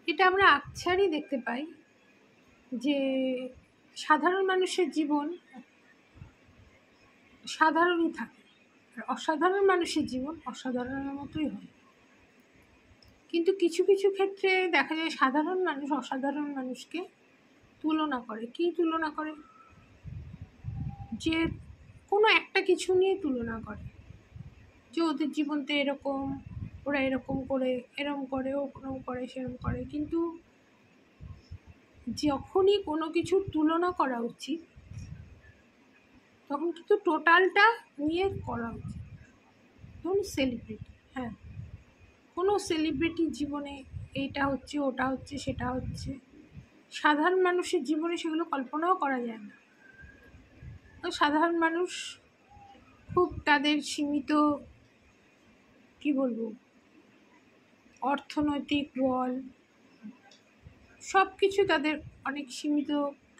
এটা আমরা আকছারই দেখতে পাই যে সাধারণ মানুষের জীবন সাধারণই থাকে, আর অসাধারণ মানুষের জীবন অসাধারণের মতোই হয়। কিন্তু কিছু কিছু ক্ষেত্রে দেখা যায় সাধারণ মানুষ অসাধারণ মানুষকে তুলনা করে। কি তুলনা করে? যে কোনো একটা কিছু নিয়ে তুলনা করে, যে ওদের জীবনতে এরকম, ওরা এরকম করে, এরম করে, ওরকম করে, সেরকম করে। কিন্তু যখনই কোনো কিছুর তুলনা করা উচিত তখন কিন্তু টোটালটা নিয়ে করা উচিত। ধরুন সেলিব্রিটি, হ্যাঁ, কোনো সেলিব্রিটির জীবনে এইটা হচ্ছে, ওটা হচ্ছে, সেটা হচ্ছে, সাধারণ মানুষের জীবনে সেগুলো কল্পনাও করা যায় না। সাধারণ মানুষ খুব তাদের সীমিত, কি বলবো, অর্থনৈতিক বল, সব কিছু তাদের অনেক সীমিত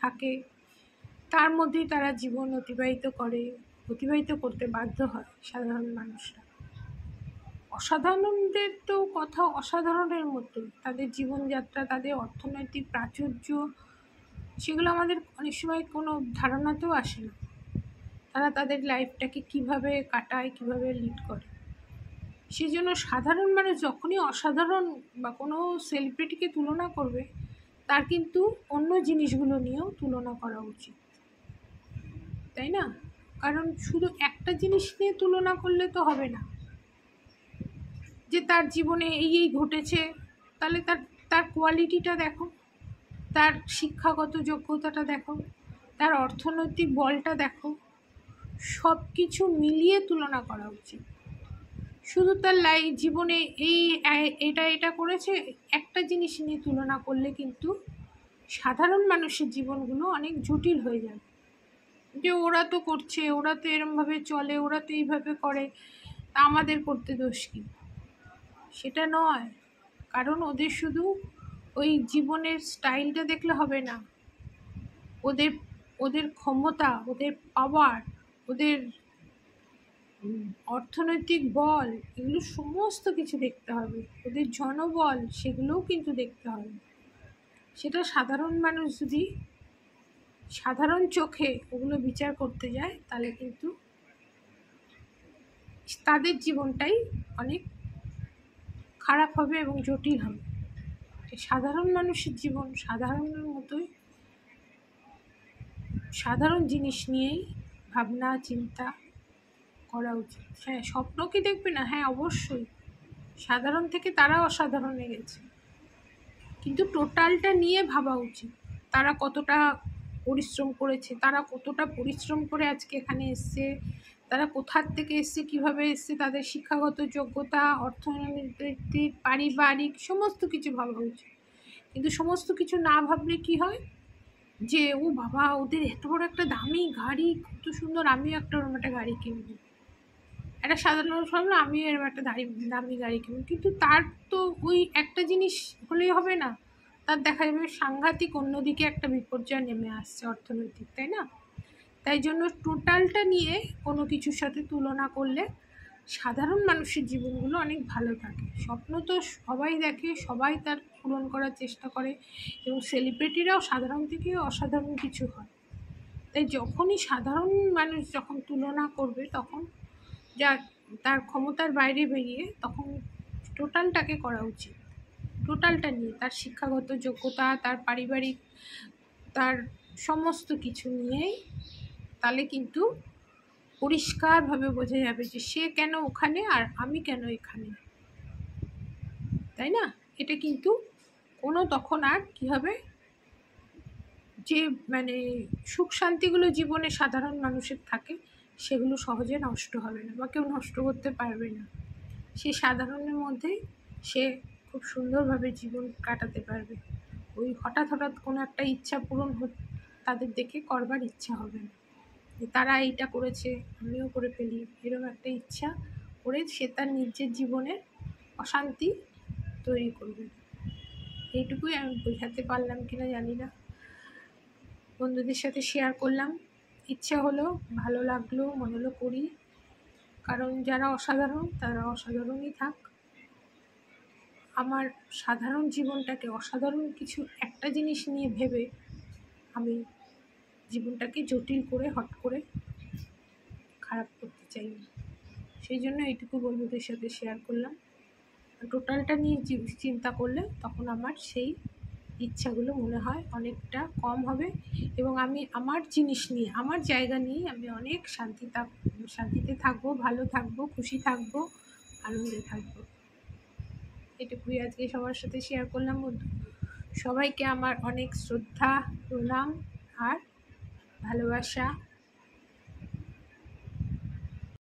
থাকে, তার মধ্যেই তারা জীবন অতিবাহিত করতে বাধ্য হয় সাধারণ মানুষরা। অসাধারণদের তো কথা অসাধারণের মতো, তাদের জীবনযাত্রা, তাদের অর্থনৈতিক প্রাচুর্য, সেগুলো আমাদের অনেক সময় কোনো ধারণাতেও আসে না। তারা তাদের লাইফটাকে কিভাবে কাটায়, কিভাবে লিড করে। সেই জন্য সাধারণ মানুষ যখনই অসাধারণ বা কোনো সেলিব্রিটিকে তুলনা করবে, তার কিন্তু অন্য জিনিসগুলো নিয়েও তুলনা করা উচিত, তাই না? কারণ শুধু একটা জিনিস নিয়ে তুলনা করলে তো হবে না। যে তার জীবনে এই ঘটেছে, তাহলে তার তার কোয়ালিটিটা দেখো, তার শিক্ষাগত যোগ্যতাটা দেখো, তার অর্থনৈতিক বলটা দেখো, সব কিছু মিলিয়ে তুলনা করা উচিত। শুধু তার জীবনে এটা করেছে একটা জিনিস নিয়ে তুলনা করলে কিন্তু সাধারণ মানুষের জীবনগুলো অনেক জটিল হয়ে যাবে। যে ওরা তো করছে, ওরা তো এরমভাবে চলে, ওরা তো এইভাবে করে, তা আমাদের করতে দোষ কী? সেটা নয়। কারণ ওদের শুধু ওই জীবনের স্টাইলটা দেখলে হবে না, ওদের ওদের ক্ষমতা, ওদের পাওয়ার, ওদের অর্থনৈতিক বল, এগুলো সমস্ত কিছু দেখতে হবে। ওদের জনবল, সেগুলোও কিন্তু দেখতে হবে। সেটা সাধারণ মানুষ যদি সাধারণ চোখে ওগুলো বিচার করতে যায়, তাহলে কিন্তু তাদের জীবনটাই অনেক খারাপ হবে এবং জটিল হবে। সাধারণ মানুষের জীবন সাধারণের মতোই, সাধারণ জিনিস নিয়েই ভাবনা চিন্তা করা উচিত। হ্যাঁ, স্বপ্ন কি দেখবে না? হ্যাঁ, অবশ্যই। সাধারণ থেকে তারা অসাধারণে গেছে, কিন্তু টোটালটা নিয়ে ভাবা উচিত। তারা কতটা পরিশ্রম করেছে, তারা কতটা পরিশ্রম করে আজকে এখানে এসছে, তারা কোথার থেকে এসছে, কীভাবে এসছে, তাদের শিক্ষাগত যোগ্যতা, অর্থনৈতিক, পারিবারিক সমস্ত কিছু ভাবা উচিত। কিন্তু সমস্ত কিছু না ভাবলে কি হয়, যে ও বাবা, ওদের এত বড় একটা দামি গাড়ি, কত সুন্দর, আমিও একটা ওরকম একটা গাড়ি কিনবো। একটা সাধারণ মানুষ ভাবলো আমিও এরকম একটা দামি গাড়ি কিনবো। কিন্তু তার তো ওই একটা জিনিস হলেই হবে না, তার দেখা যাবে সাংঘাতিক অন্যদিকে একটা বিপর্যয় নেমে আসছে অর্থনৈতিক, তাই না? তাই জন্য টোটালটা নিয়ে কোনো কিছুর সাথে তুলনা করলে সাধারণ মানুষের জীবনগুলো অনেক ভালো থাকে। স্বপ্ন তো সবাই দেখে, সবাই তার পূরণ করার চেষ্টা করে, এবং সেলিব্রিটিরাও সাধারণ থেকে অসাধারণ কিছু হয়। তাই যখনই সাধারণ মানুষ যখন তুলনা করবে, তখন যা তার ক্ষমতার বাইরে বেরিয়ে তখন টোটালটাকে করা উচিত। টোটালটা নিয়ে তার শিক্ষাগত যোগ্যতা, তার পারিবারিক, তার সমস্ত কিছু নিয়েই, তাহলে কিন্তু পরিষ্কারভাবে বোঝা যাবে যে সে কেন ওখানে আর আমি কেন এখানে, তাই না? এটা কিন্তু কোনো তখন আর কী হবে, যে সুখ শান্তিগুলো জীবনে সাধারণ মানুষের থাকে, সেগুলো সহজে নষ্ট হবে না বা কেউ নষ্ট করতে পারবে না। সে সাধারণের মধ্যেই সে খুব সুন্দরভাবে জীবন কাটাতে পারবে। ওই হঠাৎ কোনো একটা ইচ্ছা পূরণ তাদের দেখে করবার ইচ্ছা হবে না, যে তারা এইটা করেছে আমিও করে ফেলি, এরকম একটা ইচ্ছা করে সে তার নিজের জীবনে অশান্তি তৈরি করবে। এইটুকুই আমি বোঝাতে পারলাম কিনা জানি না, বন্ধুদের সাথে শেয়ার করলাম। ইচ্ছা হলো, ভালো লাগলো, মনে হলো করি। কারণ যারা অসাধারণ তারা অসাধারণই থাক, আমার সাধারণ জীবনটাকে অসাধারণ কিছু একটা জিনিস নিয়ে ভেবে আমি জীবনটাকে জটিল করে হট করে খারাপ করতে চাই না। সেই জন্য এইটুকু বন্ধুদের সাথে শেয়ার করলাম। টোটালটা নিয়ে চিন্তা করলে তখন আমার সেই ইচ্ছাগুলো মনে হয় অনেকটা কম হবে, এবং আমি আমার জিনিস নিয়ে, আমার জায়গা নিয়ে আমি অনেক শান্তিতে থাকবো, ভালো থাকবো, খুশি থাকবো, আনন্দে থাকবো। এটুকুই আজকে সবার সাথে শেয়ার করলাম বন্ধু। সবাইকে আমার অনেক শ্রদ্ধা, প্রণাম আর ভালোবাসা।